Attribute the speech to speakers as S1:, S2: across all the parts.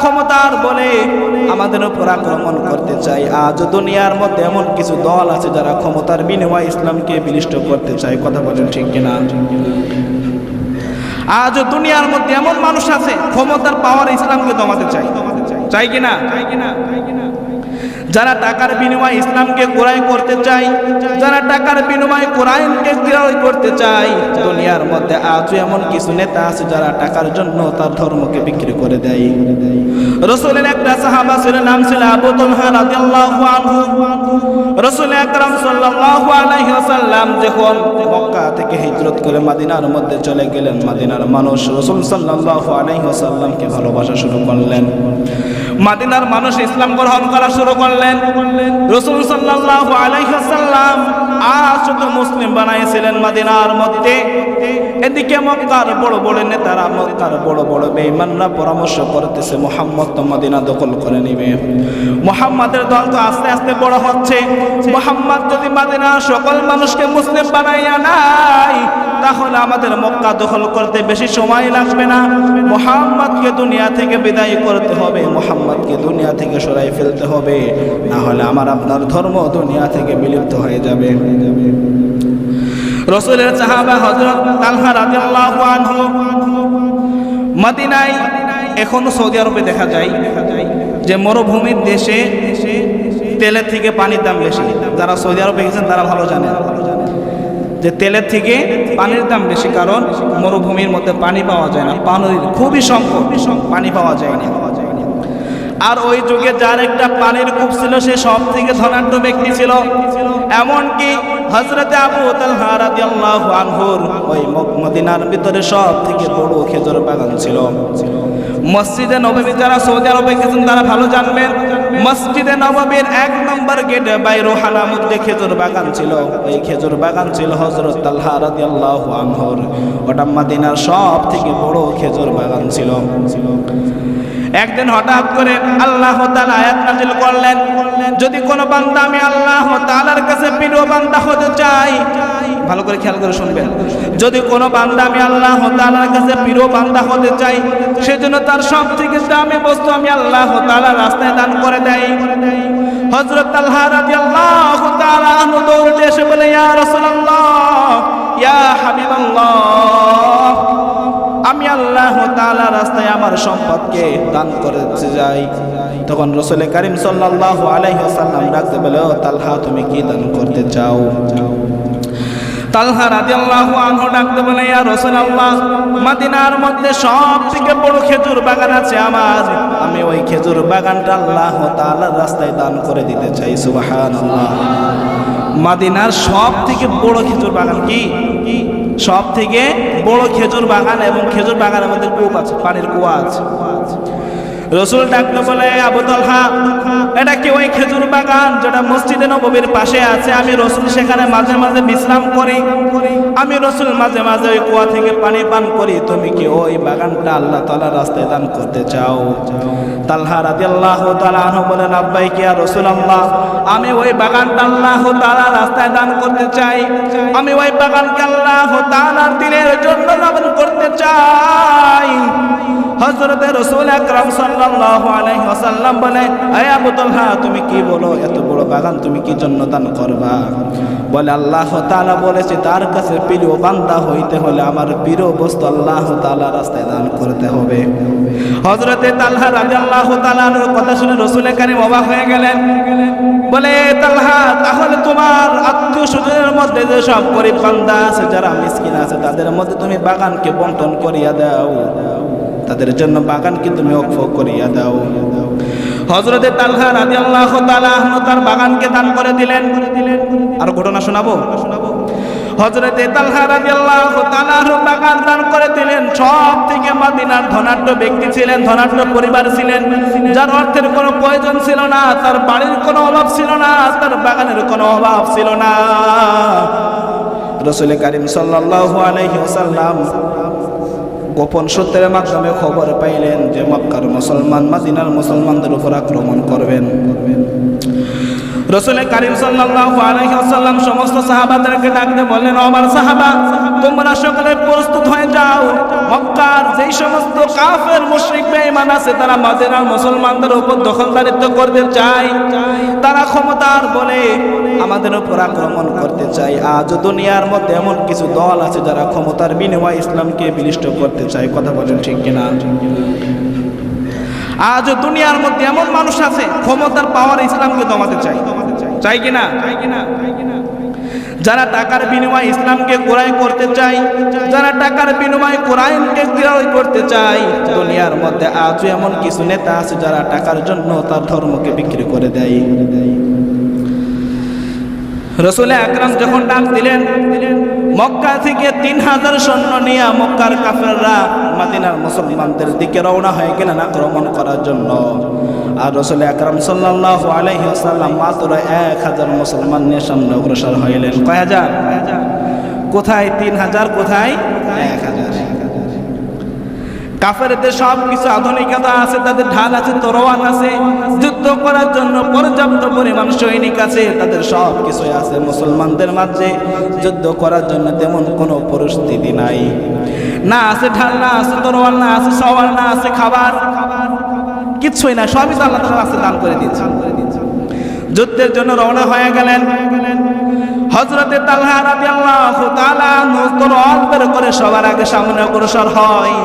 S1: ক্ষমতার বলে আমাদের উপর আক্রমণ করতে চায়। আজ দুনিয়ার মধ্যে এমন কিছু দল আছে যারা ক্ষমতার বিনিময়ে ইসলামকে বিনষ্ট করতে চায়। কথা বলেন ঠিক কিনা? আজ দুনিয়ার মধ্যে এমন মানুষ আছে ক্ষমতার পাওয়ার ইসলামকে দমাতে চায়। চাই কিনা? যারা টাকার বিনিময়ে ইসলামকে ক্রয় করতে চায়, যারা টাকার বিনিময়ে কোরআনকে ক্রয় করতে চায়, দুনিয়ার মধ্যে আজও এমন কিছু নেতা আছে যারা টাকার জন্য তার ধর্মকে বিক্রি করে দেয়। রাসূলের একটা সাহাবা ছিলেন, নাম ছিল আবু তালহা রাদিয়াল্লাহু আনহু। রাসূল আকরাম সাল্লাল্লাহু আলাইহি ওয়াসাল্লাম যখন মক্কা থেকে হিজরত করে মদিনার মধ্যে চলে গেলেন, মদিনার মানুষ রাসূল সাল্লাল্লাহু আলাইহি ওয়াসাল্লামকে ভালোবাসা শুরু করলেন। মদিনার মানুষ ইসলাম গ্রহণ করা শুরু করলেন। রাসূল সাল্লাল্লাহু আলাইহি ওয়াসাল্লাম আজ শুধু মুসলিম বানাইছিলেন মদিনার মধ্যে, এদিকে মক্কার বড় বড় নেতারা, মক্কার বড় বড় বেঈমানরা পরামর্শ করতেছে মুহাম্মদ তো মদিনা দখল করে নেবে, মুহাম্মাদের দল তো আস্তে আস্তে বড় হচ্ছে, মুহাম্মদ যদি মদিনা সকল মানুষকে মুসলিম বানাইয়া নাই তাহলে আমাদের মক্কা দখল করতে বেশি সময় লাগবে না। মুহাম্মদকে দুনিয়া থেকে বিদায় করতে হবে, মুহাম্মদকে দুনিয়া থেকে সরাই ফেলতে হবে, না হলে আমার আপনার ধর্ম দুনিয়া থেকে বিলুপ্ত হয়ে যাবে। রাসূলের সাহাবা হযরত তালহা রাদিয়াল্লাহু আনহু মদিনায়, এখনো সৌদি আরবে দেখা যায় যে মরুভূমির দেশে তেলের থেকে পানির দাম বেশি। যারা সৌদি আরবে গেছেন তারা ভালো জানেন যে তেলের থেকে পানির দাম বেশি, কারণ মরুভূমির মধ্যে পানি পাওয়া যায় না, পানির খুবই সংকট, পানি পাওয়া যায় না। আর ওই যুগে যার একটা পানির কূপ ছিল সে সব থেকে ধনাঢ্য ব্যক্তি ছিল। এমনকি হযরতে আবু তালহা রাদিয়াল্লাহু আনহুর ওই মদিনার ভিতরে সব থেকে বড় খেজুর বাগান ছিল। মসজিদে নববী, যারা সৌদি আরবে গেছেন তারা ভালো জানবেন, মসজিদে নববীর 1 নম্বর গেটে বাইরুহানার মধ্যে খেজুর বাগান ছিল। এই খেজুর বাগান ছিল হযরত তালহা রাদিয়াল্লাহু আনহুর। ওটা মদিনার সব থেকে বড় খেজুর বাগান ছিল। একদিন হঠাৎ করে আল্লাহ তাআলা আয়াত নাযিল করলেন, যদি কোনো বান্দা আমি আল্লাহ তাআলার কাছে প্রিয় বান্দা হতে চাই, ভালো করে খেয়াল করে শুনবেন, যদি কোনো বান্দা আমি আল্লাহ তাআলার কাছে প্রিয় বান্দা হতে চাই, সেজন্য তার সব থেকে দামি বস্তু আমি আল্লাহ তাআলার রাস্তায় দান করে দেই। হযরত তালহা রাদিয়াল্লাহু তাআলা আনহু দৌড়ে এসে বলে, ইয়া রাসূলুল্লাহ, ইয়া হাবিবাল্লাহ, আমি আল্লাহ তাআলার রাস্তায় আমার সম্পদকে দান করতে যাই। তখন রাসূল কারীম সাল্লাল্লাহু আলাইহি ওয়াসাল্লাম ডাকতে বলে, ও তালহা, তুমি কি দান করতে চাও? তালহা রাদিয়াল্লাহু আনহু ডাকতে বলে, ইয়া রাসূলুল্লাহ, মদিনার মধ্যে সব থেকে বড় খেজুর বাগান আছে আমার, আমি ওই খেজুর বাগানটা আল্লাহ তাআলার রাস্তায় দান করে দিতে চাই। সুবহানাল্লাহ। মদিনার সব থেকে বড় খেজুর বাগান কি? সব থেকে বড় খেজুর বাগান, এবং খেজুর বাগানের মধ্যে কূপ আছে, পানির কুয়া আছে। রাসূল ডাকতে বলে, আবু তালহা, এটা কি ওই খেজুর বাগান যেটা মসজিদে নববীর পাশে আছে? আমি রাসূল সেখানে মাঝে মাঝে বিশ্রাম করি, আমি রাসূল মাঝে মাঝে ওই কুয়া থেকে পানি পান করি, তুমি কি ওই বাগানটা আল্লাহ তাআলার রাস্তায় দান করতে চাও? তালহা রাদিয়াল্লাহু তাআলা আনহু বলে, লাব্বাইক ইয়া রাসূলুল্লাহ, আমি ওই বাগানটা আল্লাহ তাআলার রাস্তায় দান করতে চাই, আমি ওই বাগানকে আল্লাহ তাআলার দ্বীনের জন্য দান করতে চাই। হযরত রাসূল আকরাম সাল্লাল্লাহু আলাইহি ওয়াসাল্লাম বলে, হে আবু তালহা, তুমি কি বলো, এত বড় বাগান তুমি কি জন্য দান করবা? বলে, আল্লাহ তাআলা বলেছে তার কাছে প্রিয় বান্দা হইতে হলে আমার প্রিয় বস্তু আল্লাহ তাআলার রাস্তায় দান করতে হবে। হযরত তালহা রাদিয়াল্লাহু তাআলার কথা শুনে রাসূল কারীম অবাক হয়ে গেলেন। বলে, তালহা, তাহলে তোমার আত্মীয় স্বজনের মধ্যে যে সব গরীব বান্দা আছে, যারা মিসকিন আছে, তাদের মধ্যে তুমি বাগানকে বন্টন করিয়া দাও, তাদের জন্য বাগানকে তুমি ওয়াকফ করিয়া দাও। হযরত তালহা রাদিয়াল্লাহু তাআলা আনহু তার বাগানকে দান করে দিলেন। আর ঘটনা শোনাবো। হযরত তালহা রাদিয়াল্লাহু তাআলা আনহু বাগান দান করে দিলেন। সব থেকে মদিনার ধনাঢ্য ব্যক্তি ছিলেন, ধনাঢ্য পরিবার ছিলেন, যার অর্থের কোনো প্রয়োজন ছিল না, তার বাড়ির কোনো অভাব ছিল না, তার বাগানের কোনো অভাব ছিল না। রাসূল কারীম সাল্লাল্লাহু আলাইহি ওয়াসাল্লাম গোপন সূত্রের মাধ্যমে খবর পাইলেন যে মক্কার মুসলমান মদিনার মুসলমানদের উপর আক্রমণ করবেন। রাসূল কারীম সাল্লাল্লাহু আলাইহি ওয়াসাল্লাম সমস্ত সাহাবাদেরকে ডাকতে বললেন, আমার সাহাবা তোমরা সকলে প্রস্তুত হয়ে যাও। মক্কার যেই সমস্ত কাফের মুশরিক বেঈমান আছে তারা মদিনার মুসলমানদের উপর দখলদারিত্ব করতে চায়, তারা ক্ষমতার বলে আমাদের উপর আক্রমণ করতে চায়। আজ দুনিয়ার মধ্যে এমন কিছু দল আছে যারা ক্ষমতার বিনিময়ে ইসলামকে বিনষ্ট করতে চায়। কথা বলেন ঠিক কিনা? আজ দুনিয়ার মধ্যে এমন মানুষ আছে ক্ষমতার পাওয়ার ইসলামকে দমাতে চায়, চাই কিনা? যারা টাকার বিনিময়ে ইসলামকে ক্রয় করতে চায়, যারা টাকার বিনিময়ে কোরআনকে ক্রয় করতে চায়। দুনিয়ার মধ্যে আজও এমন কিছু নেতা আছে যারা টাকার জন্য তার ধর্মকে বিক্রি করে দেয়। রাসূল আকরাম যখন ডাক দিলেন, মক্কা থেকে 3000 সৈন্য নিয়ে মক্কার কাফেররা মদিনার মুসলমানদের দিকে রওনা হয়ে গেলেন আক্রমণ করার জন্য। আর রাসূল আকরাম সাল্লাল্লাহু আলাইহি ওয়াসাল্লাম মাত্র 1000 মুসলমান নিয়ে সামনে অগ্রসর হইলেন। কয় হাজার? কোথায় 3000, কোথায় 1000? কাফেরদের সব কিছু আধুনিকতা আছে, তাদের ঢাল আছে, তরোয়াল আছে, যুদ্ধ করার জন্য পর্যাপ্ত পরিমাণ সৈনিক আছে, তাদের সব কিছু আছে। মুসলমানদের মাঝে যুদ্ধ করার জন্য তেমন কোনো পরিস্থিতি নাই। না আছে ঢাল, না আছে তরোয়াল, না আছে সওয়ার, না আছে খাবার, কিছুই না। সবই তো আল্লাহ তাআলা দান করে দিয়েছেন। যুদ্ধের জন্য রওনা হয়ে গেলেন। হযরতে তালহা রাদিয়াল্লাহু তাআলা তরোয়াল বের করে সবার আগে সামনে অগ্রসর হয়।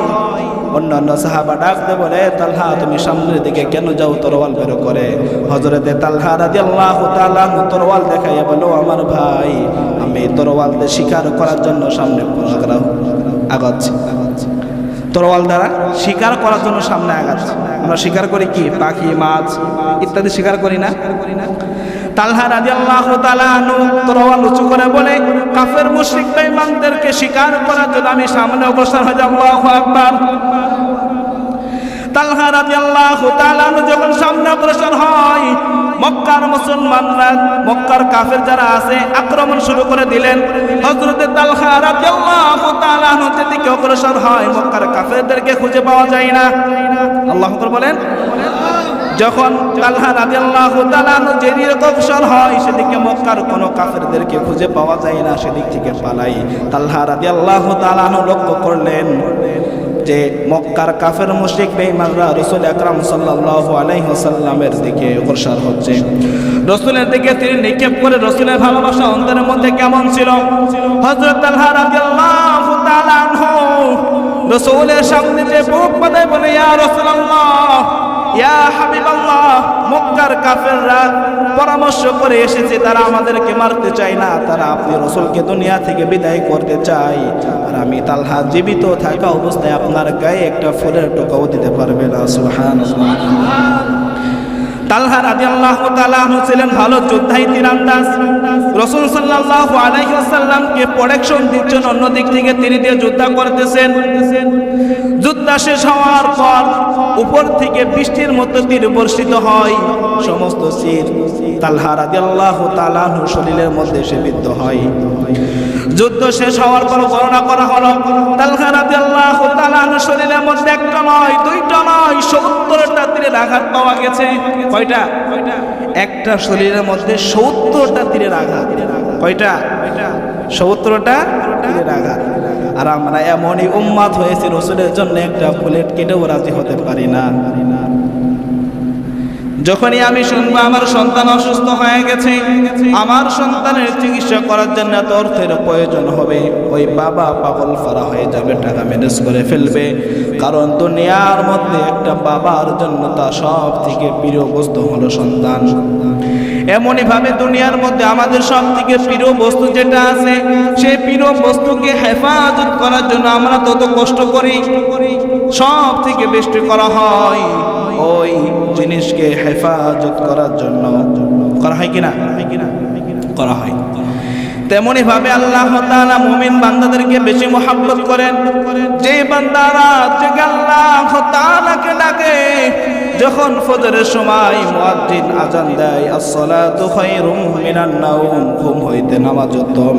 S1: অন্যান্য সাহাবা ডাকতে বলে, তালহা তুমি সামনের দিকে কেন যাও তরোয়াল বের করে? হযরতে তালহা রাদিয়াল্লাহু তাআলা তরোয়াল দেখাইয়া বলো, আমার ভাই আমি তরোয়াল দিয়ে শিকার করার জন্য সামনে আগাচ্ছি। তরোয়াল দ্বারা শিকার করার জন্য সামনে আগাচ্ছি। আমরা শিকার করি কি? পাখি, মাছ ইত্যাদি শিকার করি না? তালহা রাদিয়াল্লাহু তাআলা তরোয়াল উঁচু করে বলে, কাফের মুশরিক বেঈমানদেরকে শিকার করার জন্য আমি সামনে অগ্রসর হয়ে যাব। আল্লাহু আকবার। তালহা রাদিয়াল্লাহু তাআলা যখন সামনে অগ্রসর হয়, মক্কার মুসলমানরা, মক্কার কাফের যারা আছে আক্রমণ শুরু করে দিলেন। হযরতে তালহা রাদিয়াল্লাহু তাআলা যেদিকে অগ্রসর হয়, মক্কার কাফেরদেরকে খুঁজে পাওয়া যায় না। আল্লাহু আকবার বলেন। যখন তালহা রাদিয়াল্লাহু তাআলা যেদিকে অগ্রসর হয়, সেদিকে মক্কার কোনো কাফেরদেরকে খুঁজে পাওয়া যায় না, সেদিক থেকে পালাই। তালহা রাদিয়াল্লাহু তাআলা লক্ষ্য করলেন যে মক্কার কাফের মুশরিক বেঈমানরা রাসূল আকরাম সাল্লাল্লাহু আলাইহি ওয়াসাল্লামের দিকে অগ্রসর হচ্ছে। রাসূলের দিকে তিনি নিক্ষেপ করে, রাসূলের ভালোবাসা অন্তরের মধ্যে কেমন ছিল? হযরত তালহা রাদিয়াল্লাহু তাআলা আনহু রাসূলের সামনে যে বুক বাঁধায় বলে, ইয়া রাসূলুল্লাহ, ইয়া হাবিবাল্লাহ, মক্কার কাফেররা পরামর্শ করে এসেছে, তারা আমাদেরকে মারতে চায় না, তারা আপনি রাসূলকে দুনিয়া থেকে বিদায় করতে চায়। আর আমি তালহা জীবিত থাকা অবস্থায় আপনার গায়ে একটা ফুলের টোকাও দিতে পারবে না। সুবহানাল্লাহ। তালহা রাদিয়াল্লাহু তাআলা ছিলেন ভালো যোদ্ধাই, তীরন্দাজ। রাসূল সাল্লাল্লাহু আলাইহি ওয়াসাল্লামকে প্রোটেকশন দিচ্ছেন, অন্য দিক থেকে তিনি দিয়ে যুদ্ধ করতেছেন। যুদ্ধ শেষ হওয়ার পর উপর থেকে বৃষ্টির মতো তীর বর্ষিত হয়। সমস্ত তীর তালহা রাদিয়াল্লাহু তাআলা শরীরের মধ্যে এসে বিদ্ধ হয়। যুদ্ধ শেষ হওয়ার পর বর্ণনা করা হলো, তালহা রাদিয়াল্লাহু তাআলা শরীরের মধ্যে একটা নয়, দুইটা নয়, 70টা তীরের আঘাত পাওয়া গেছে। কয়টা? একটা শরীরের মধ্যে 70টা তীরের আঘাত। কয়টা? 70টা তীরের আঘাত। আর আমরা এমনই উম্মাত হয়েছি, রাসূলের জন্য একটা বুলেট কেটেও রাজি হতে পারি না। যখনই আমি শুনবো আমার সন্তান অসুস্থ হয়ে গেছে, আমার সন্তানের চিকিৎসা করার জন্য এত অর্থের প্রয়োজন হবে, ওই বাবা পাগল ফারা হয়ে যাবে, টাকা ম্যানেজ করে ফেলবে। কারণ দুনিয়ার মধ্যে একটা বাবার জন্য তার সব থেকে প্রিয় বস্তু হলো সন্তান। এমনই ভাবে দুনিয়ার মধ্যে আমাদের সব থেকে প্রিয় বস্তু যেটা আছে, সেই প্রিয় বস্তুকে হেফাজত করার জন্য আমরা তত কষ্ট করি, সব থেকে বেশি করা হয় ওই জিনিসকে হেফাজত করার জন্য। করা হয় কিনা? করা হয়। তেমনি ভাবে আল্লাহ তাআলা মুমিন বান্দাদেরকে বেশি মহব্বত করেন। যে বান্দারা যে আল্লাহ তাআলাকে ডাকে, যে যখন ফজরের সময় মুয়াজ্জিন আজান দেয় আসসালাতু খায়রুম মিনান নাওম, ঘুম হইতে নামাজ উত্তম।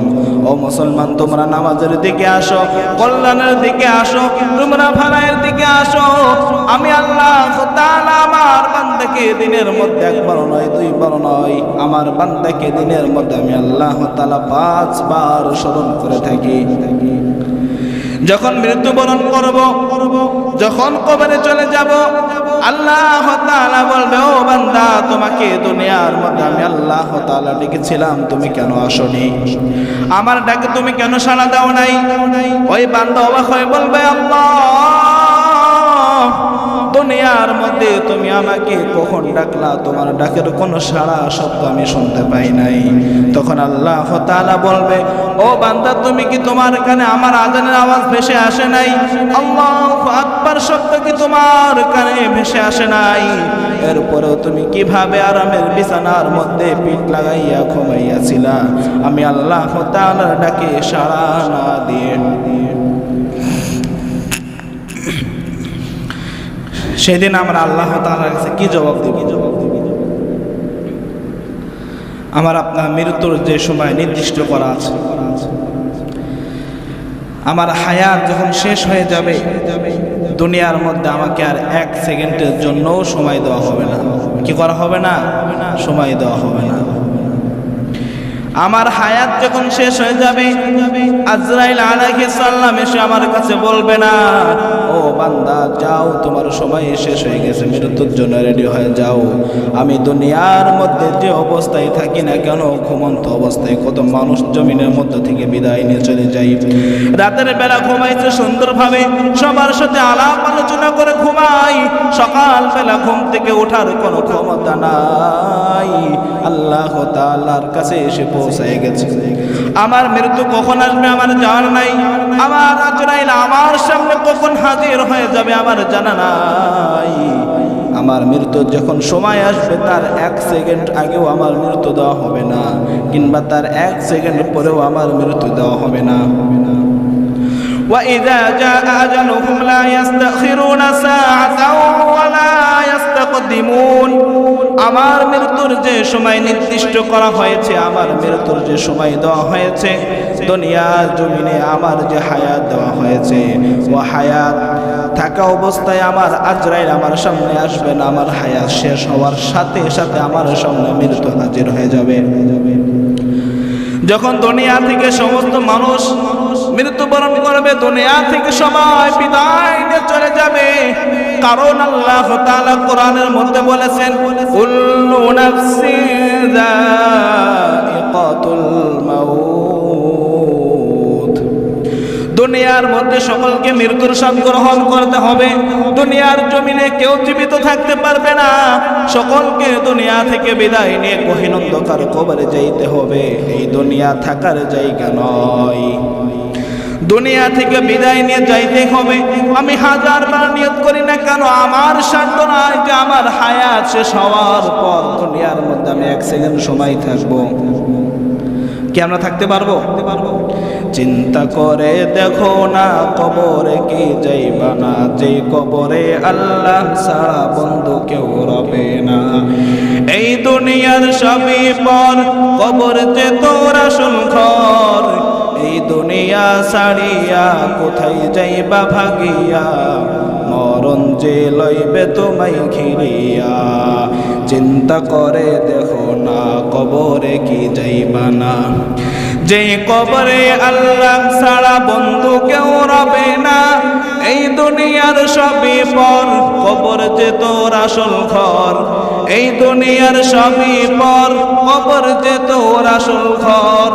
S1: ও মুসলমান, তোমরা নামাজের দিকে আসো, কল্যাণের দিকে আসো, তোমরা ভালাইয়ের দিকে আসো। আমি আল্লাহ তাআলা আমার বান্দাকে দিনের মধ্যে একবার নয় দুইবার নয়, আমার বান্দাকে দিনের মধ্যে আমি আল্লাহ তাআলা 5 বার স্মরণ করে থাকি। যখন মৃত্যুবরণ করব, যখন কবরে চলে যাব, আল্লাহ তাআলা বলবে, ও বান্দা, তোমাকে দুনিয়ার মধ্যে আমি আল্লাহ তাআলা ডেকেছিলাম, তুমি কেন আসনি? আমার ডাকে তুমি কেন সাড়া দাও নাই? ওই বান্দা অবাক হয়ে বলবে, আল্লাহ, দুনিয়ার মধ্যে তুমি আমাকে কখন ডাকলা? তোমার ডাকের কোনো সাড়া শব্দ আমি শুনতে পাই নাই। তখন আল্লাহ তাআলা বলবে, ও বান্দা, তুমি কি তোমার কানে আমার আজানের আওয়াজ ভেসে আসে নাই? আল্লাহু আকবার শব্দ কি তোমার কানে ভেসে আসে নাই? এরপরেও তুমি কিভাবে আরামের বিছানার মধ্যে পিঠ লাগাইয়া ঘুমাইয়াছিলা আমি আল্লাহ তাআলার ডাকে সাড়া না দিয়ে? সেদিন আমরা আল্লাহ তাআলার কাছে কি জবাব দেব? আমার আপনার মৃত্যুর যে সময় নির্দিষ্ট করা আছে, আমার হায়াত যখন শেষ হয়ে যাবে, দুনিয়ার মধ্যে আমাকে আর 1 সেকেন্ডের জন্য সময় দেওয়া হবে না। কি করা হবে না? সময় দেওয়া হবে না। আমার হায়াত যখন শেষ হয়ে যাবে, আজরাইল আলাইহিস সালাম এসে আমার কাছে বলবে না, ও বান্দা, যাও, তোমার সময় শেষ হয়ে গেছে, মৃত্যুর জন্য রেডি হয়ে যাও। আমি দুনিয়ার মধ্যে যে অবস্থায় থাকি না কেন, ঘুমন্ত অবস্থায় কত মানুষ জমিনের মধ্যে থেকে বিদায় নিয়ে চলে যাই। রাতের বেলা ঘুমাইছে সুন্দরভাবে, সবার সাথে আলাপ আলোচনা করে ঘুমাই, সকাল বেলা ঘুম থেকে ওঠার কোনো ক্ষমতা নাই। আল্লাহ তাআলার কাছে এসে পৌঁছে গেছে। আমার মৃত্যু কখন আসবে আমার জানা নাই, আমার আজরাইল আমার সামনে কখন হাজির হয়ে যাবে আমার জানা নাই। আমার মৃত্যু যখন সময় আসবে, তার 1 সেকেন্ড আগেও আমার মৃত্যু দেওয়া হবে না, কিংবা তার 1 সেকেন্ড পরেও আমার মৃত্যু দেওয়া হবে না। وَإِذَا جَاءَ أَجَلُهُمْ لَا يَسْتَأْخِرُونَ سَاعَةً وَلَا يَسْتَقْدِمُونَ। আমার মৃত্যুর যে সময় নির্দিষ্ট করা হয়েছে, আমার মৃত্যুর যে সময় দেওয়া হয়েছে, দুনিয়ার জমিনে আমার যে হায়াত দেওয়া হয়েছে, ও হায়াত থাকা অবস্থায় আমার আজরাইল আমার সামনে আসবে না। আমার হায়াত শেষ হওয়ার সাথে সাথে আমার সামনে মৃত্যু হাজির হয়ে যাবে। যখন দুনিয়া থেকে সমস্ত মানুষ মৃত্যুবরণ করবে, দুনিয়া থেকে সবাই বিদায় নিয়ে চলে যাবে, কারণ আল্লাহ তাআলা কোরআনের মধ্যে বলেছেন, কুল্লু নাফসিন যায়িকাতুল মাউত। দুনিয়ার মধ্যে সকলকে মৃত্যুর স্বাদ গ্রহণ করতে হবে। দুনিয়ার জমিনে কেউ জীবিত থাকতে পারবে না, সকলকে দুনিয়া থেকে বিদায় নিয়ে গহীন অন্ধকার কবরে যাইতে হবে। এই দুনিয়া থাকার জায়গা নয়, দুনিয়া থেকে বিদায় নিয়ে যাইতে হবে। আমি 1000বার নিয়ত করি না কেন, আমার সাধ্য নয় যে আমার হায়াত শেষ হওয়ার পর দুনিয়ার মধ্যে আমি 1 সেকেন্ড সময় থাকবো। কি আমরা থাকতে পারবো? চিন্তা করে দেখো না, কবরে কি যাইবা না, যে কবরে আল্লাহ ছাড়া বন্ধু কেউ রবে না। এই দুনিয়ার সবই পর, কবর যে তোর আসল ঘর। এই দুনিয়া ছাড়িয়া কোথায় যাইবা ভাগিয়া, মরণ যে লইবে তোমায় ঘিরিয়া। চিন্তা করে দেখো না, কবরে কি যাইবা না, যে কবরে আল্লাহ ছাড়া বন্ধু কেউ রবে না। এই দুনিয়ার সবই পর, কবর যে তোর আসল ঘর। এই দুনিয়ার সবই পর, কবর যে তোর আসল ঘর।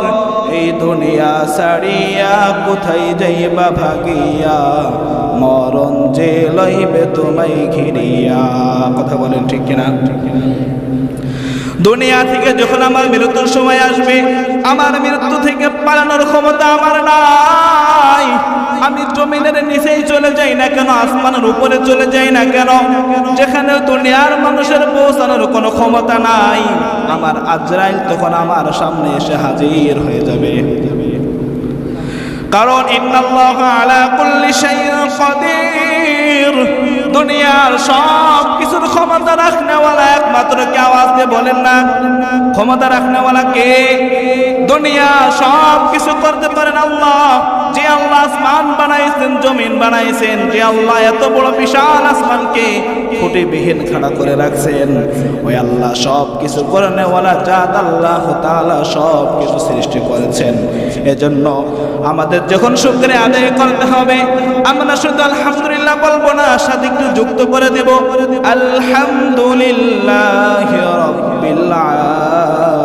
S1: এই দুনিয়া ছাড়িয়া কোথায় যাইবা ভাগিয়া, মরণ যে লইবে তোমায় ঘিরিয়া। কথা বলেন ঠিক কিনা? দুনিয়া থেকে যখন আমার মৃত্যুর সময় আসবে, আমার মৃত্যু থেকে পালানোর ক্ষমতা আমার নাই। আমি জমিনের নিচেই চলে যাই না কেন, আসমানের উপরে চলে যাই না কেন, যেখানে দুনিয়ার মানুষের পৌঁছানোর কোনো ক্ষমতা নাই, আমার আজরাইল তখন আমার সামনে এসে হাজির হয়ে যাবে। কারণ ইন্নাল্লাহা আলা কুল্লি শাইইন কাদির, দুনিয়ার সব কিছুর ক্ষমতা ক্ষমতা রাখনেওয়ালা একমাত্র কে? আওয়াজ দিয়ে বলেন না। ক্ষমতা রাখনেওয়ালা কে? দুনিয়া সব কিছু করতে পারেন আল্লাহ। যে আল্লাহ আসমান বানাইছেন, জমিন বানাইছেন, যে আল্লাহ এত বড় বিশাল আসমানকে খুঁটিবিহীন খাড়া করে রাখছেন, ওই আল্লাহ সব কিছু করেনেওয়ালা জাত আল্লাহ তাআলা সব কিছু সৃষ্টি করেছেন। এজন্য আমাদের যখন শুকরিয়া আদায় করতে হবে, আমরা শুধু আলহামদুলিল্লাহ বলবো না, সাথে একটু যুক্ত করে দেব আলহামদুলিল্লাহি রাব্বিল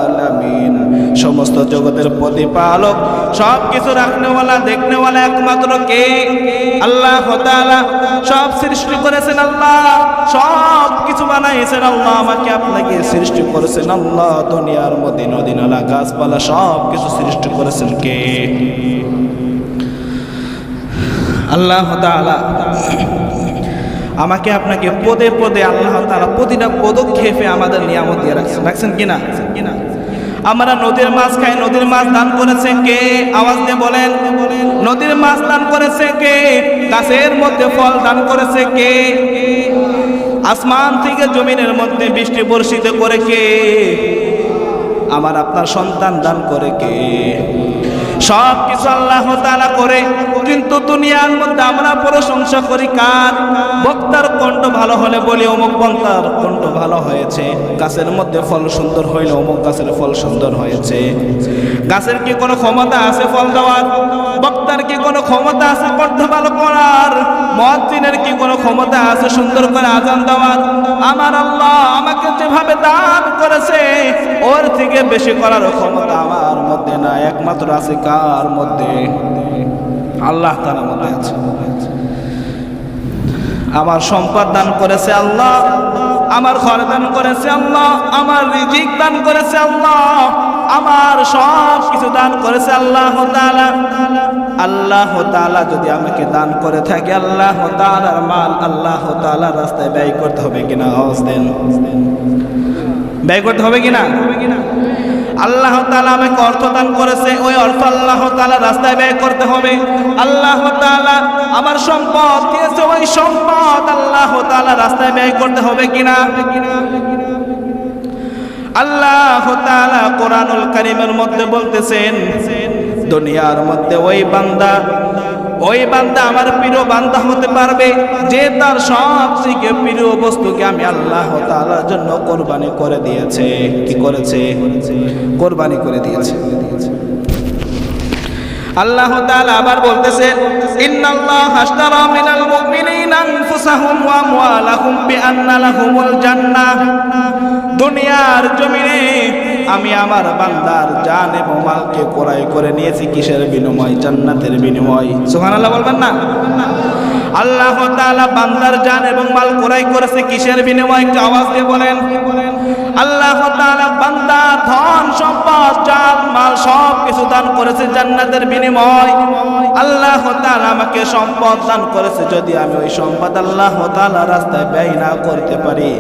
S1: আলামিন। সমস্ত জগতের প্রতিপালক, সব কিছু রাখনেওয়ালা, দেখনেওয়ালা একমাত্র কে? আল্লাহ তাআলা। সব সৃষ্টি করেছেন আল্লাহ, সব কিছু বানাইছেন আল্লাহ, আমাকে আপনাকে সৃষ্টি করেছেন আল্লাহ। দুনিয়ার মধ্যে নদী নালা গাছপালা সব কিছু সৃষ্টি করেছেন কে? আল্লাহ তাআলা। আমাকে আপনাকে পদে পদে আল্লাহ তাআলা প্রতিটা পদক্ষেপে আমাদের নিয়ামত দিয়ে রাখছেন কিনা? আমরা নদীর মাছ খাই, নদীর মাছ দান করেছে কে? আওয়াজ দিয়ে বলেন। নদীর মাছ দান করেছে কে? গাছের মধ্যে ফল দান করেছে কে? আসমান থেকে জমিনের মধ্যে বৃষ্টি বর্ষিত করে কে? আমার আপনার সন্তান দান করে কে? সব কিছু আল্লাহ তাআলা করে। কিন্তু দুনিয়ার মধ্যে আমরা প্রশংসা করি কার? বক্তার কণ্ঠ ভালো হলে বলি অমুক বক্তার কণ্ঠ ভালো হয়েছে, গাছের মধ্যে ফল সুন্দর হইলে অমুক গাছের ফল সুন্দর হয়েছে। গাছের কি কোনো ক্ষমতা আছে ফল দেওয়ার? বক্তার কি কোনো ক্ষমতা আছে কণ্ঠ ভালো করার? মুয়াজ্জিনের কি কোনো ক্ষমতা আছে সুন্দর করে আজান দেওয়ার? আমার আল্লাহ আমাকে যেভাবে দান করেছে ওর থেকে বেশি করার ক্ষমতা আমার মধ্যে না। একমাত্র আছে কার মধ্যে? আল্লাহ তাআলার মধ্যে আছে। আমার সম্পদ দান করেছে আল্লাহ, আমার ঘর দান করেছে আল্লাহ, আমার রিজিক দান করেছে আল্লাহ, আমার সব কিছু দান করেছে আল্লাহ তাআলা। আল্লাহ তাআলা যদি আমাকে দান করে থাকে, আল্লাহ তাআলার মাল আল্লাহ তাআলার রাস্তায় ব্যয় করতে হবে কিনা? আওয়াজ দেন। ব্যয় করতে হবে কিনা? আল্লাহ তাআলা আমাকে অর্থ দান করেছে, ওই অর্থ আল্লাহ তাআলার রাস্তায় ব্যয় করতে হবে। আল্লাহ তাআলা আমার সম্পদ দিয়েছে, ওই সম্পদ আল্লাহ তাআলার রাস্তায় ব্যয় করতে হবে কিনা? আল্লাহ তাআলা কোরআনুল কারীমের মধ্যে বলতেছেন, দুনিয়ার মধ্যে ওই বান্দা আমার প্রিয় বান্দা হতে পারবে যে তার সবথেকে প্রিয় বস্তুকে আমি আল্লাহ তাআলার জন্য কোরবানি করে দিয়েছে। কি করেছে? কোরবানি করে দিয়েছে। আল্লাহ তাআলা আবার বলতেছেন, ইন্নাল্লাহা আশতারা মিনাল মুমিনিনা আনফুসাহুম ওয়া আমওয়ালাহুম বিআন্না লাহুমুল জান্নাহ। দুনিয়ার জমিনে আমি আমার বান্দার জান এবং মালকে ক্রয় করে নিয়েছি কিসের বিনিময়? জান্নাতের বিনিময়। সুবহানাল্লাহ বলবেন না? আল্লাহ তাআলা বান্দার জান এবং মাল ক্রয় করেছে কিসের বিনিময়? একটু আওয়াজ দিয়ে বলেন। আল্লাহ তাআলা বান্দার ধন সম্পদ জান মাল সব কিছু দান করেছে জান্নাতের বিনিময়। আল্লাহ তাআলা আমাকে সম্পদ দান করেছে, যদি আমি ওই সম্পদ আল্লাহ তাআলার রাস্তায় ব্যয় না করতে পারি,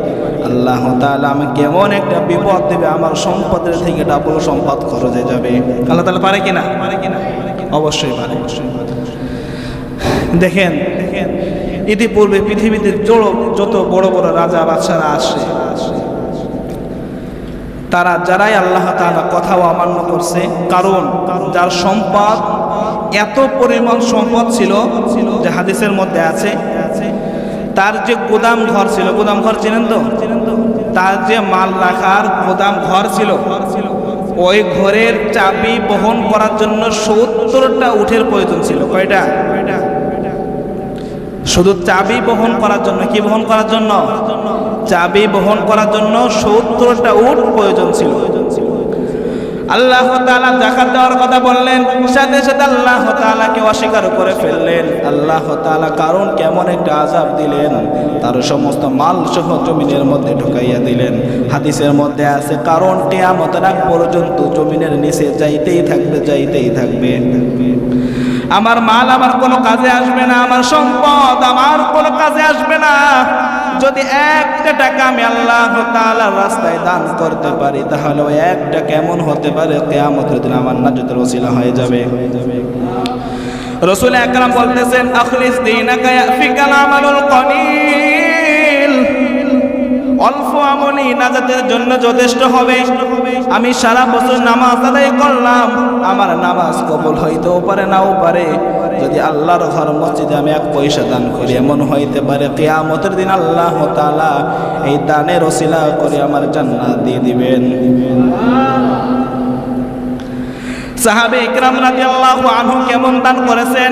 S1: আল্লাহ তাআলা আমাকে এমন একটা বিপদ দেবে, আমার সম্পদের থেকে ডাবল সম্পদ খরচে যাবে। আল্লাহ তাআলা পারে কিনা? অবশ্যই পারে। দেখেন, ইতিপূর্বে পৃথিবীতে যত বড় বড় রাজা বাদশারা আসে, তারা যারাই আল্লাহ তাআলা কথাও অমান্য করছে, কারণ যার সম্পদ এত পরিমাণ সম্পদ ছিল যে হাদিসের মধ্যে আছে, তার যে গোদাম ঘর ছিল, গোদাম ঘর চিনেন তো? তার যে মাল রাখার গোদাম ঘর ছিল, ওই ঘরের চাবি বহন করার জন্য 70টা উটের প্রয়োজন ছিল। কয়টা? শুধু চাবি বহন করার জন্য। কি বহন করার জন্য? চাবি বহন করার জন্য 70টা উট প্রয়োজন ছিল। আল্লাহ তাআলা যাকাত দেওয়ার কথা বললেন, সাথে সাথে আল্লাহ তাআলাকে অস্বীকার করে ফেললেন। আল্লাহ তাআলা কারণ কেমন একটা আযাব দিলেন, তার সমস্ত মাল সহ জমিনের মধ্যে ঢুকাইয়া দিলেন। হাদিসের মধ্যে আছে, কারণ কিয়ামতের আগ পর্যন্ত জমিনের নিচে যাইতেই থাকবে। আমার মাল আমার কোনো কাজে আসবে না, আমার সম্পদ আমার কোনো কাজে আসবে না। যদি একটা টাকা আমি আল্লাহ তাআলার রাস্তায় দান করতে পারি, তাহলে ওই একটা কেমন হতে পারে, কিয়ামতের দিন আমার নাজাতের ওসিলা হয়ে যাবে। রাসূল আকরাম বলতেছেন, আখলিস দীনাকা ইয়াফিকাল আমালুল কলিল। অল্প আমলই নাজাতের জন্য যথেষ্ট হবে। আমি সারা বছর নামাজ আদায় করলাম, আমার নামাজ কবুল হইতেও পারে নাও পারে। যদি আল্লাহর ঘর মসজিদে আমি 1 পয়সা দান করি, এমন হইতে পারে কিয়ামতের দিন আল্লাহ তাআলা এই দানের ওসিলা করে আমার জান্নাত দিয়ে দিবেন। সাহাবে ইকরাম রাদিয়াল্লাহু আনহু কেমন দান করেছেন?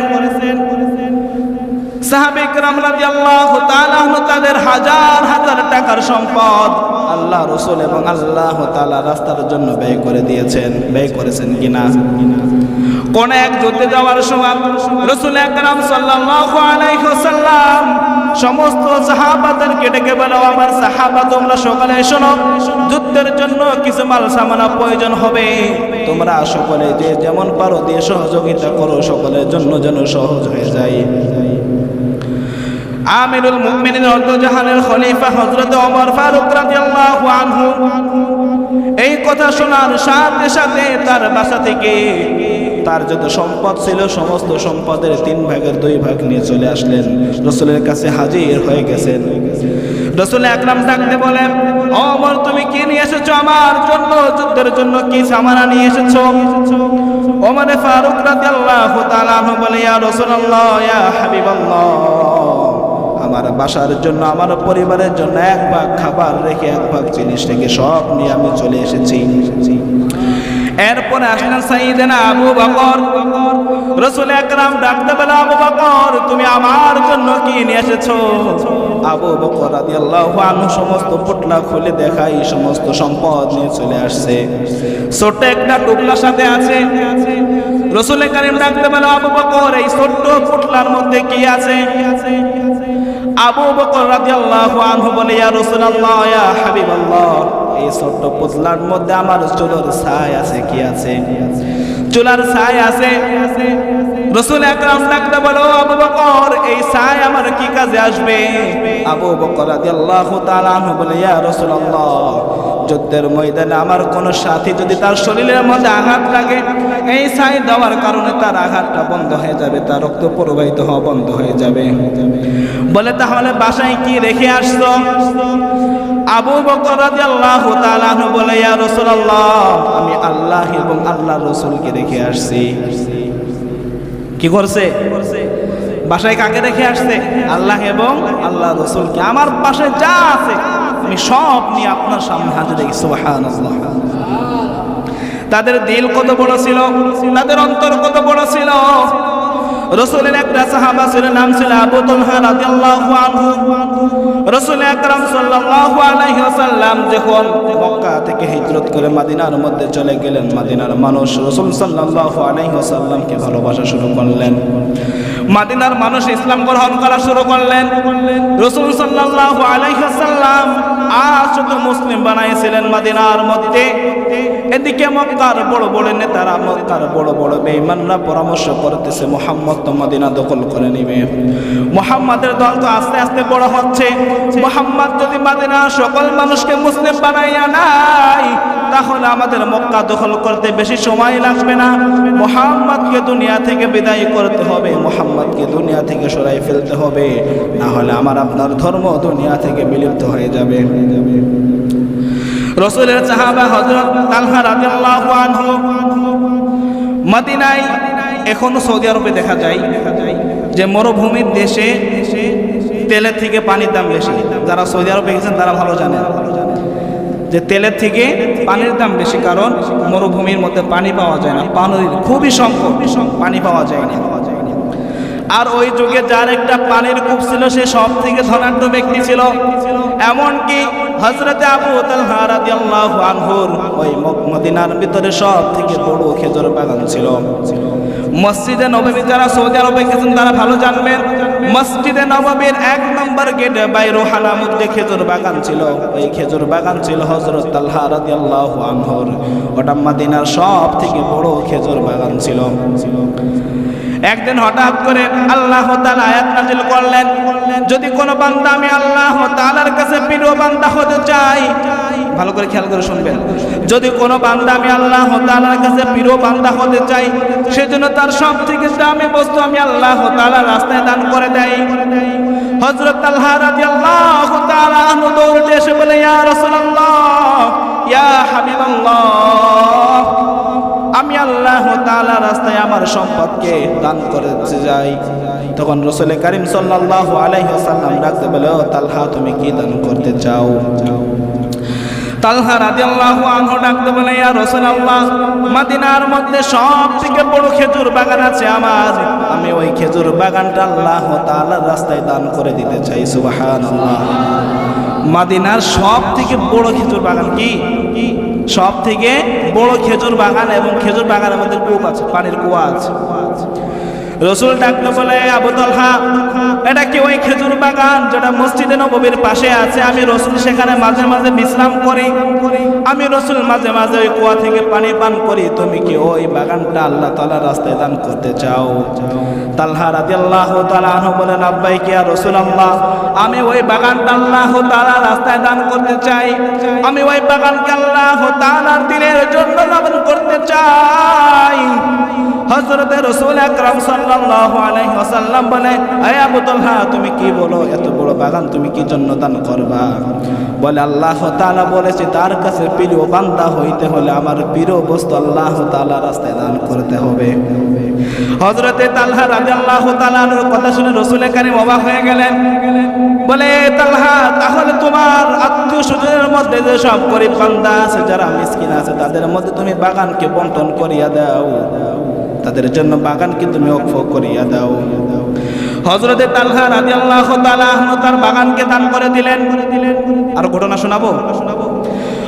S1: সাহাবে ইকরাম রাদিয়াল্লাহু তাআলা আনহু তাদের হাজার হাজার টাকার সম্পদ আল্লাহ রাসূল এবং আল্লাহ তাআলা রাস্তার জন্য ব্যয় করে দিয়েছেন। ব্যয় করেছেন কিনা? কোন এক যুদ্ধে যাওয়ার সময় রাসূল আকরাম সাল্লাল্লাহু আলাইহি ওয়াসাল্লাম সমস্ত সাহাবাদেরকে ডেকে বলো, আমার সাহাবা তোমরা সকলে শোনো, যুদ্ধের জন্য কিছু মাল সামানা প্রয়োজন হবে। তোমরা সকলে যে যেমন পারো দিয়ে সহযোগিতা করো, সকলের জন্য যেন সহজ হয়ে যায়। আমিরুল মুমিনিন জাহানের খলিফা হযরত ওমর ফারুক রাদিয়াল্লাহু আনহু এই কথা শোনার সাথে সাথে তার বাসা থেকে তার যত সম্পদ ছিল সমস্ত সম্পদের 3 ভাগের 2 ভাগ নিয়ে চলে আসলেন, রাসূলের কাছে হাজির হয়ে গেছেন। রাসূল আকরাম ডাকতে বলেন, ওমর তুমি কি নিয়ে এসেছো আমার জন্য? যুদ্ধের জন্য কি সামানা নিয়ে এসেছো? ওমর ফারুক রাদিয়াল্লাহু তাআলা আনহু বলে, ইয়া রাসূলুল্লাহ, ইয়া হাবিবাল্লাহ, আমার বাসার জন্য আমার পরিবারের জন্য 1 ভাগ খাবার রেখে 1 ভাগ জিনিস রেখে সব নিয়ে আমি চলে এসেছি। এরপরে আসলেন সাইয়েদনা আবু বকর। রাসূল আকরাম ডাকতে বলে, আবু বকর তুমি আমার জন্য কি নিয়ে এসেছো? আবু বকর রাদিয়াল্লাহু আনহু সমস্ত পোটলা খুলে দেখাই সমস্ত সম্পদ নিয়ে চলে আসছে। ছোট্ট একটা টুকরা সাথে আছে। রাসূল কারীম ডাকতে বলে, আবু বকর এই ছোট্ট পোটলার মধ্যে কি আছে? আবু বকর রাদিয়াল্লাহু আনহু বলে, ইয়া রাসূলুল্লাহ, ইয়া হাবিবাল্লাহ, এই ছোট্ট পোটলার মধ্যে আমার চুলার ছাই আছে। কি আছে? চুলার ছাই আছে। রাসূল আকরাম ডাকতে বলো, আবু বকর এই ছাই আমার কি কাজে আসবে? আবু বকর রাদিয়াল্লাহু তাআলা আনহু বলে, ইয়া রাসূলুল্লাহ, যুদ্ধের ময়দানে আমার কোন সাথী যদি তার শরীরের মধ্যে আঘাত লাগে, এই ছাই দেওয়ার কারণে তার আঘাতটা বন্ধ হয়ে যাবে, তার রক্ত প্রবাহিত হওয়া বন্ধ হয়ে যাবে। বলে, তাহলে বাসায় কি রেখে আসছো? আবু বকর রাদিয়াল্লাহু তাআলা আনহু বলে, ইয়া রাসূলুল্লাহ, আমি আল্লাহ এবং আল্লাহর রাসূলকে রেখে আসছি। কি করছে? বাসায় কাকে রেখে আসছে? আল্লাহ এবং আল্লাহর রাসূলকে। আমার পাশে যা আছে আমি সব নিয়ে আপনার সামনে হাজির হই। সুবহানাল্লাহ। তাদের দিল কত বড় ছিল, তাদের অন্তর কত বড় ছিল। রাসূলের একটা সাহাবা ছিল, নাম ছিল আবু তালহা রাদিয়াল্লাহু আনহু। রাসূল আকরাম সাল্লাল্লাহু আলাইহি ওয়াসাল্লাম যখন মক্কা থেকে হিজরত করে মদিনার মধ্যে চলে গেলেন, মদিনার মানুষ রাসূল সাল্লাল্লাহু আলাইহি ওয়াসাল্লামকে ভালোবাসা শুরু করলেন। মদিনার মানুষ ইসলাম গ্রহণ করা শুরু করলেন। রাসূল সাল্লাল্লাহু আলাইহি ওয়াসাল্লাম আজ শুধু মুসলিম বানাইছিলেন মদিনার মধ্যে। এদিকে মক্কার বড় বড় নেতারা, মক্কার বড় বড় বেঈমানরা পরামর্শ করতেছে মুহাম্মদ তো মদিনা দখল করে নেবে। মুহাম্মাদের দল তো আস্তে আস্তে বড় হচ্ছে। মুহাম্মদ যদি মদিনার সকল মানুষকে মুসলিম বানাইয়া নাই, তাহলে আমাদের মক্কা দখল করতে বেশি সময় লাগবে না। মুহাম্মদকে দুনিয়া থেকে বিদায় করতে হবে, মুহাম্মদকে দুনিয়া থেকে সরাই ফেলতে হবে, না হলে আমার আপনার ধর্ম দুনিয়া থেকে বিলুপ্ত হয়ে যাবে। রাসূলের সাহাবা হযরত তালহা রাদিয়াল্লাহু আনহু মদিনায়, এখন সৌদি আরবে দেখা যায় যে মরুভূমির দেশে তেলের থেকে পানির দাম বেশি। যারা সৌদি আরবে গেছেন তারা ভালো জানেন যে তেলের থেকে পানির দাম বেশি, কারণ মরুভূমির মধ্যে পানি পাওয়া যায় না, পানির খুবই সংকট, পানি পাওয়া যায় না। আর ওই যুগে যার একটা পানির কূপ ছিল সে সব থেকে ধনাঢ্য ব্যক্তি ছিল। এমনকি হযরত আবু তালহা রাদিয়াল্লাহু আনহুর ওই মদিনার ভিতরে সব থেকে বড় খেজুর বাগান ছিল। মসজিদে নববী, যারা সৌদি আরবে গেছেন তারা ভালো জানবেন, মসজিদে নববীর 1 নম্বর গেটে বাইরুহানার মধ্যে খেজুর বাগান ছিল। এই খেজুর বাগান ছিল হযরত তালহা রাদিয়াল্লাহু আনহুর। ওটা মদিনার সব থেকে বড় খেজুর বাগান ছিল। একদিন হঠাৎ করে আল্লাহ তাআলা আয়াত নাযিল করলেন, যদি কোনো বান্দা আমি আল্লাহ তাআলার কাছে প্রিয় বান্দা হতে চাই, ভালো করে খেয়াল করে শুনবেন, যদি কোনো বান্দা আমি আল্লাহ তাআলার কাছে প্রিয় বান্দা হতে চাই, সেজন্য তার সব থেকে দামি বস্তু আমি আল্লাহ তাআলার রাস্তায় দান করে দেই। হযরত তালহা রাদিয়াল্লাহু তাআলা আনহু দৌড়ে এসে বলে, ইয়া তাআলা রাস্তায় আমার সম্পদকে দান করতে যাই। তখন রাসূল করিম সাল্লাল্লাহু আলাইহি ওয়াসাল্লাম ডাকতে বলে, ও তালহা তুমি কি দান করতে চাও? তালহা রাদিয়াল্লাহু আনহু ডাকতে বলে, ইয়া রাসূলুল্লাহ, মদিনার মধ্যে সবথেকে বড় খেজুর বাগান আছে আমার, আমি ওই খেজুর বাগানটা আল্লাহ তাআলার রাস্তায় দান করে দিতে চাই। সুবহানাল্লাহ। মদিনার সবথেকে বড় খেজুর বাগান কি? সবথেকে বড় খেজুর বাগান, এবং খেজুর বাগানের মধ্যে কূপ আছে, পানির কুয়া আছে। রাসূল ডাকতে বলে, আবু তালহা, এটা কি ওই খেজুর বাগান যেটা মসজিদে নববীর পাশে আছে? আমি রাসূল সেখানে মাঝে মাঝে বিশ্রাম করি, আমি রাসূল মাঝে মাঝে ওই কুয়া থেকে পানি পান করি, তুমি কি ওই বাগানটা আল্লাহ তাআলার রাস্তায় দান করতে চাও? তালহা রাদিয়াল্লাহু তাআলা আনহু বলেন, আব্বাইকে ইয়া রাসূলুল্লাহ, আমি ওই বাগানটা আল্লাহ তাআলার রাস্তায় দান করতে চাই, আমি ওই বাগানকে আল্লাহ তাআলার দ্বীনের জন্য দান করতে চাই। হযরত রাসূল আকরাম সাল্লাল্লাহু আলাইহি ওয়াসাল্লাম বলে, হে আবু তালহা, তুমি কি বলো, এত বড় বাগান তুমি কি জন্য দান করবা? বলে, আল্লাহ তাআলা বলেছে তার কাছে প্রিয় বান্দা হইতে হলে আমার প্রিয় বস্তু আল্লাহ তাআলার রাস্তায় দান করতে হবে। হযরত তালহা রাদিয়াল্লাহু তাআলার কথা শুনে রাসূল কারীম অবাক হয়ে গেলেন। বলে, তালহা, তাহলে তোমার আত্মীয় স্বজনের মধ্যে যে সব গরীব বান্দা আছে, যারা মিসকিন আছে, তাদের মধ্যে তুমি বাগানকে বন্টন করিয়া দাও, তাদের জন্য বাগানকে তুমি ওয়াকফ করিয়া দাও। হযরত তালহা রাদিয়াল্লাহু তাআলা তার বাগানকে দান করে দিলেন। আর ঘটনা শোনাবো।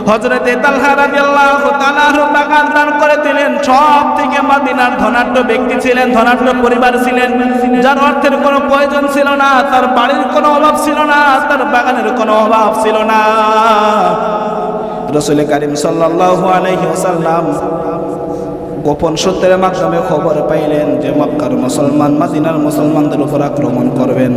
S1: হযরত তালহা রাদিয়াল্লাহু তাআলা বাগান দান করে দিলেন। সব থেকে মদিনার ধনাঢ্য ব্যক্তি ছিলেন, ধনাঢ্য পরিবার ছিলেন, যার অর্থের কোনো প্রয়োজন ছিল না, তার বাড়ির কোনো অভাব ছিল না, তার বাগানের কোনো অভাব ছিল না। রাসূল কারীম সাল্লাল্লাহু আলাইহি ওয়াসাল্লাম গোপন সূত্রের মাধ্যমে খবর পাইলেন যে মক্কার মুসলমান মদিনার মুসলমানদের উপর আক্রমণ করবেন।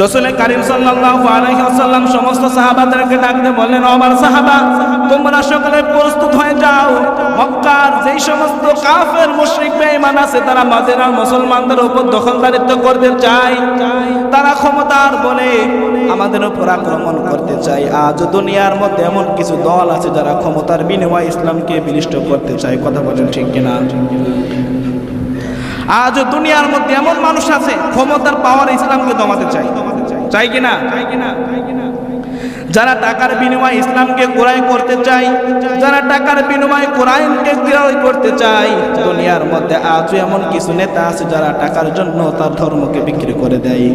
S1: রাসূল কারীম সাল্লাল্লাহু আলাইহি ওয়াসাল্লাম সমস্ত সাহাবাদেরকে ডাকতে বললেন, আমার সাহাবা, তোমরা সকলে প্রস্তুত হয়ে যাও, মক্কার যেই সমস্ত কাফের মুশরিক বেঈমান আছে তারা মদিনার মুসলমানদের উপর দখলদারিত্ব করতে চায়, তারা ক্ষমতার বলে আমাদের উপর আক্রমণ করতে চায়। আজ দুনিয়ার মধ্যে এমন কিছু দল আছে যারা ক্ষমতার বিনিময়ে ইসলামকে বিনষ্ট করতে চায়। কথা বলেন ঠিক কিনা? আজ দুনিয়ার মধ্যে এমন মানুষ আছে ক্ষমতার পাওয়ার ইসলামকে দমাতে চায়, চাই কিনা? যারা টাকার বিনিময়ে ইসলামকে ক্রয় করতে চায়, যারা টাকার বিনিময়ে কোরআনকে ক্রয় করতে চায়। দুনিয়ার মধ্যে আজও এমন কিছু নেতা আছে যারা টাকার জন্য তার ধর্মকে বিক্রি করে দেয়।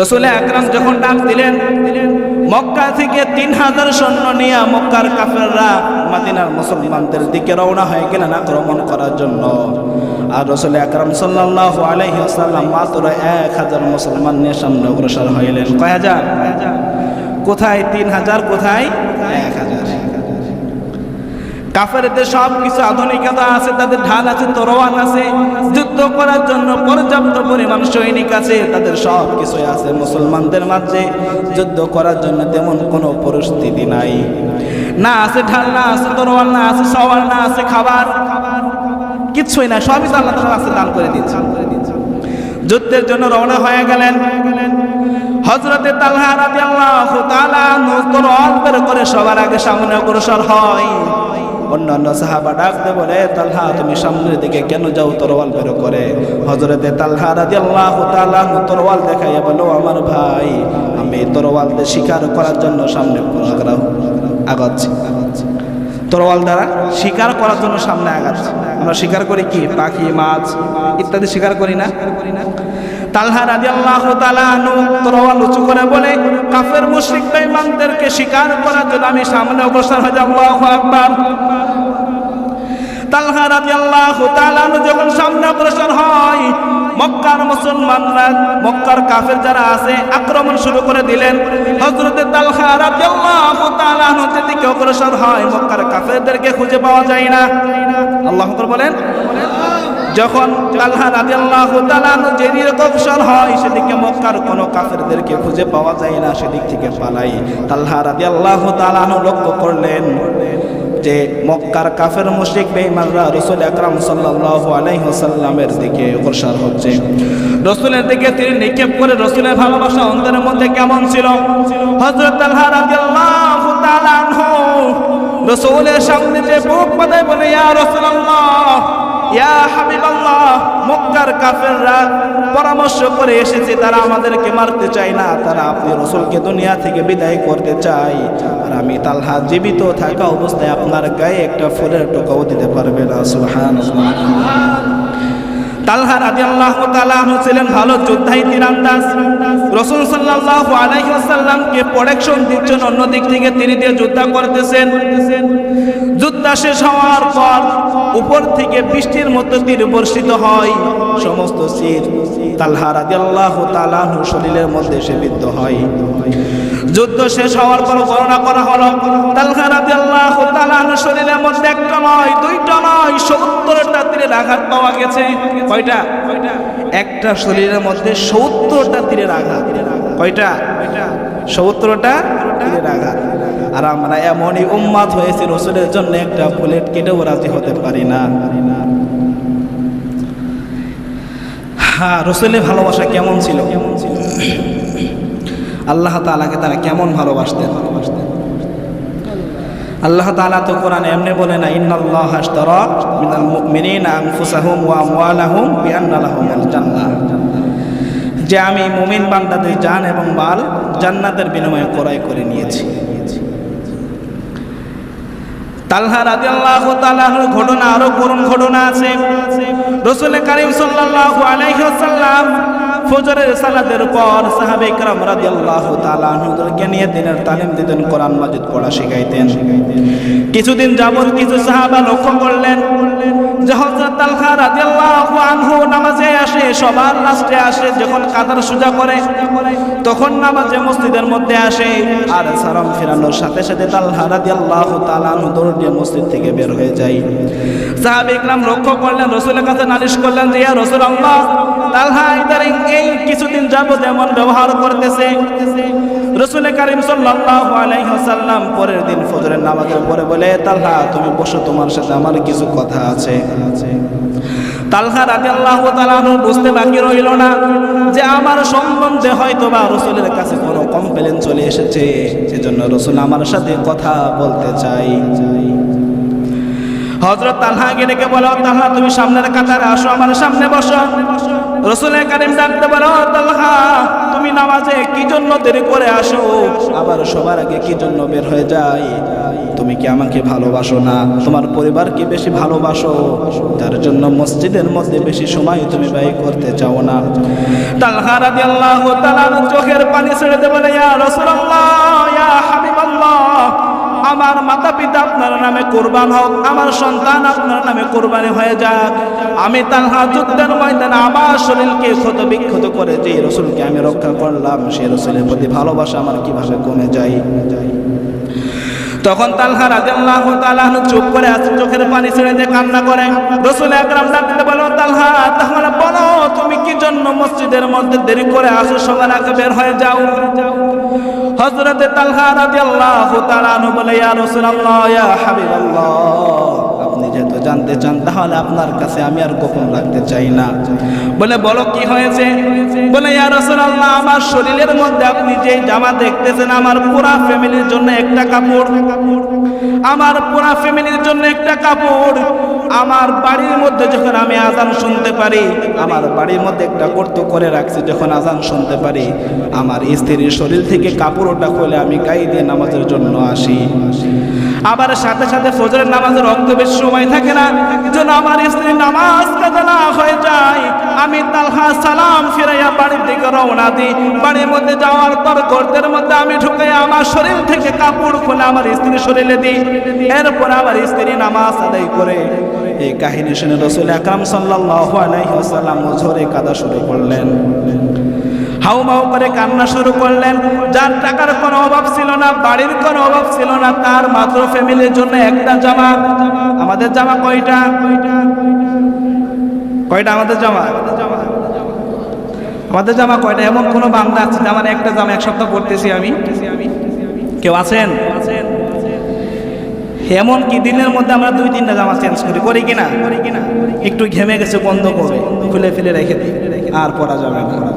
S1: রাসূল আকরাম যখন ডাক দিলেন, মক্কা থেকে 3000 সৈন্য নিয়ে মক্কার কাফেররা মদিনার মুসলমানদের দিকে রওনা হয়ে গেলেন আক্রমণ করার জন্য। আর রাসূল আকরাম সাল্লাল্লাহু আলাইহি ওয়াসাল্লাম মাত্র 1000 মুসলমান নিয়ে সামনে অগ্রসর হইলেন। কয় হাজার? কোথায় 3000, কোথায় 1000? কাফেরদের সব কিছু আধুনিকতা আছে, তাদের ঢাল আছে, তরোয়াল আছে, যুদ্ধ করার জন্য পর্যাপ্ত পরিমাণ সৈনিক আছে, তাদের সব কিছু আছে। মুসলমানদের মাঝে যুদ্ধ করার জন্য তেমন কোনো পরিস্থিতি নাই, না আছে ঢাল, না আছে তরোয়াল, না আছে সওয়ার, না আছে খাবার, কিছুই না, সবই তো আল্লাহ তাআলা রাস্তায় দান করে দিয়েছে। যুদ্ধের জন্য রওনা হয়ে গেলেন। হযরত তালহা রাদিয়াল্লাহু তাআলা তরোয়াল বের করে সবার আগে সামনে অগ্রসর হয়। অন্যান্য সাহাবা ডাকতে বলে, তালহা তুমি সামনের দিকে কেন যাও তরোয়াল বের করে? হযরত তালহা রাদিয়াল্লাহু তাআলা তরোয়াল দেখাইয়া বলো, আমার ভাই, আমি তরোয়াল দিয়ে শিকার করার জন্য সামনে আগাচ্ছি। তরোয়াল দ্বারা শিকার করার জন্য সামনে আগাচ্ছি। আমরা শিকার করি কি? পাখি, মাছ ইত্যাদি শিকার করি না? তালহা রাদিয়াল্লাহু তাআলা তরোয়াল উঁচু করে বলে, কাফের মুশরিক বেঈমানদেরকে শিকার করার জন্য আমি সামনে অগ্রসর হয়ে যাব। আল্লাহু আকবার। তালহা রাদিয়াল্লাহু তাআলা যখন সামনে অগ্রসর হয়, মক্কার মুসলমানরা, মক্কার কাফের যারা আছে আক্রমণ শুরু করে দিলেন। হযরত তালহা রাদিয়াল্লাহু তাআলা যেদিকে অগ্রসর হয়, মক্কার কাফেরদেরকে খুঁজে পাওয়া যায় না। আল্লাহু আকবার বলেন। যখন তালহা রাদিয়াল্লাহু তাআলা যেদিকে অগ্রসর হয়, সেদিকে মক্কার কোনো কাফেরদেরকে খুঁজে পাওয়া যায় না, সেদিক থেকে পালাই। তালহা রাদিয়াল্লাহু তাআলা লক্ষ্য করলেন যে মক্কার কাফের মুশরিক বেঈমানরা রাসূল আকরাম সাল্লাল্লাহু আলাইহি ওয়াসাল্লামের দিকে অগ্রসর হচ্ছে। রাসূলের দিকে তিনি নিক্ষেপ করে রাসূলের ভালোবাসা অন্তরের মধ্যে কেমন ছিল? হযরত তালহা রাদিয়াল্লাহু তাআলা আনহু রাসূলের সামনে যে বুক পাতায় বলে ইয়া রাসূলুল্লাহ, ইয়া হাবিবাল্লাহ, মক্কার কাফেররা পরামর্শ করে এসেছে, তারা আমাদেরকে মারতে চায় না, তারা আপনি রাসূলকে দুনিয়া থেকে বিদায় করতে চায়। আর আমি তালহা জীবিত থাকা অবস্থায় আপনার গায়ে একটা ফুলের টোকাও দিতে পারবে না। সুবহানাল্লাহ। তালহা রাদিয়াল্লাহু তাআলা আনহু ছিলেন ভালো যোদ্ধাই তীরন্দাজ। রাসূল সাল্লাল্লাহু আলাইহি ওয়াসাল্লামকে প্রোটেকশন দিচ্ছেন, অন্য দিক থেকে তীর দিয়ে যুদ্ধ করতেছেন। যুদ্ধ শেষ হওয়ার পর উপর থেকে বৃষ্টির মতো তীর বর্ষিত হয়, সমস্ত তীর তালহা রাদিয়াল্লাহু তাআলা আনহু শরীরের মধ্যে এসে বিদ্ধ হয়। যুদ্ধ শেষ হওয়ার পর গণনা করা হলো তালহা রাদিয়াল্লাহু তাআলা আনহু শরীরের মধ্যে একটা নয়, দুইটা নয়, 70টা তীরের আঘাত পাওয়া গেছে। কয়টা? একটা শরীরের মধ্যে 70টা তীরের আঘাত। কয়টা? 70টা তীরের আঘাত। আর আমরা এমনই উম্মাত হয়েছে, রাসূলের জন্য একটা বুলেট কেটেও রাজি হতে পারি না। হ্যাঁ, রাসূলের ভালোবাসা কেমন ছিল? আল্লাহ তাআলাকে তারা কেমন ভালোবাসতেন? আল্লাহ তাআলা তো কোরআনে এমনি বলে না, ইন্নাল্লাহা আশতারা মিনাল মুমিনিনা আনফুসাহুম ওয়া আমওয়ালাহুম বিআন্না লাহুমুল জান্নাহ, যে আমি মুমিন বান্দাদের জান এবং মাল জান্নাতের বিনিময়ে ক্রয় করে নিয়েছি। তালহা রাদিয়াল্লাহু তাআলার ঘটনা আরো করুণ ঘটনা আছে। রাসূল কারীম সাল্লাল্লাহু আলাইহি ওয়াসাল্লাম ফজরের সালাতের পর সাহাবে ইকরাম রাদিয়াল্লাহু তাআলা আনহুদেরকে নিয়ে দিনের তালিম দিতেন, কোরআন মাজিদ পড়া শিখাইতেন। কিছুদিন যাবত কিছু সাহাবা লক্ষ্য করলেন যে হযরত তালহা রাদিয়াল্লাহু আনহু নামাজে আসে, সবার লাস্টে আসে, যখন কাতার সোজা করে তখন নামাজে মসজিদের মধ্যে আসে, আর সালাম ফিরানোর সাথে সাথে তালহা রাদিয়াল্লাহু তাআলা আনহু দৌড় দিয়ে মসজিদ থেকে বের হয়ে যায়। সাহাবে ইকরাম লক্ষ্য করলেন, রাসূলের কাছে নালিশ করলেন যে ইয়া রাসূলুল্লাহ, তালহা ইদারিং এই কিছুদিন যাবত এমন ব্যবহার করতেছে। রাসূল কারীম সাল্লাল্লাহু আলাইহি ওয়াসাল্লাম পরের দিন ফজরের নামাজের পরে বলে, তালহা তুমি বসো, তোমার সাথে আমার কিছু কথা আছে। তালহা রাদিয়াল্লাহু তাআলা বুঝতে বাকি রইল না যে আমার সম্বন্ধে হয়তোবা রাসূলের কাছে কোনো কমপ্লেইন চলে এসেছে, এজন্য রাসূল আমার সাথে কথা বলতে চাই। হযরত তালহাকে ডেকে বলো, তালহা তুমি সামনের কাতারে আসো, আমার সামনে বসো। রাসূল কারীম ডাকতে বলো, তালহা তুমি নামাজে কি জন্য দেরি করে আসো, আবার সবার আগে কি জন্য বের হয়ে যায়? তুমি কি আমাকে ভালোবাসো না? তোমার পরিবারকে বেশি ভালোবাসো, তার জন্য মসজিদের মধ্যে বেশি সময় তুমি ব্যয় করতে চাও না। তালহা রাদিয়াল্লাহু তাআলা চোখের পানি ছেড়ে দিয়ে বলে, ইয়া রাসূলুল্লাহ, ইয়া হাবিবাল্লাহ, আমার মাতা পিতা আপনার নামে কুরবান হোক, আমার সন্তান আপনার নামে কুরবানি হয়ে যাক। আমি তালহা যুদ্ধের ময়দানে আমার শরীরকে ক্ষত বিক্ষত করে যে রাসূলকে আমি রক্ষা করলাম, সেই রাসূলের প্রতি ভালোবাসা আমার কিভাবে কমে যায়? তখন তালহা রাদিয়াল্লাহু তাআলা চুপ করে আছে, চোখের পানি ছেড়ে দিয়ে কান্না করে। রাসূল আকরাম ডাকতে বলো, তালহা তাহলে বলো তুমি কি জন্য মসজিদের মধ্যে দেরি করে আসো, সবার আগে বের হয়ে যাও? হযরতে তালহা রাদিয়াল্লাহু তাআলা বলে, ইয়া রাসূলুল্লাহ, ইয়া হাবিবাল্লাহ, আপনি যেহেতু জানতে চান তাহলে আপনার কাছে আমি আর গোপন রাখতে চাই না। বলে বলো কি হয়েছে? বলে, ইয়া রাসূলুল্লাহ, আমার শরীরের মধ্যে আপনি যে জামা দেখতেছেন, আমার পুরা ফ্যামিলির জন্য একটা কাপড়, আমার পুরা ফ্যামিলির জন্য একটা কাপড়। আমার বাড়ির মধ্যে যখন আমি আজান শুনতে পারি, আমার বাড়ির মধ্যে একটা গর্ত করে রাখছি, যখন আজান শুনতে পারি আমার স্ত্রীর শরীর থেকে কাপড়টা খুলে আমি গায়ে দিয়ে নামাজের জন্য আসি। আবার সাথে সাথে ফজরের নামাজের রক্ত বেশি সময় থাকে না, যেন আমার স্ত্রী নামাজ কাজা না হয়ে যায়, আমি তালহা সালাম ফিরাইয়া বাড়ির দিকে রওনা দিই। বাড়ির মধ্যে যাওয়ার পর গর্তের মধ্যে আমি ঢুকে আমার শরীর থেকে কাপড় খুলে আমার স্ত্রীর শরীরে দিই। এরপর আমার স্ত্রী নামাজ আদায় করে। এই কাহিনী শুনে রাসূল আকরাম সাল্লাল্লাহু আলাইহি ওয়াসাল্লাম ঝরে কাঁদা শুরু করলেন, হাউমাউ করে কান্না শুরু করলেন। যার টাকার কোনো অভাব ছিল না, বাড়ির কোনো অভাব ছিল না, তার মাত্র ফ্যামিলির জন্য একটা জামা। আমাদের জামা কয়টা? কয়টা আমাদের জামা? আমাদের জামা কয়টা? এমন কোন বান্দা আছে আমার একটা জামা এক সপ্তাহ পরতেছি আমি? কেউ আছেন? এমন কি দিনের মধ্যে আমরা 2-3টা জামা চেঞ্জ করি কিনা? একটু ঘেমে গেছে বন্ধ করে খুলে ফেলে রেখে দিই, আর পরা যাবে না।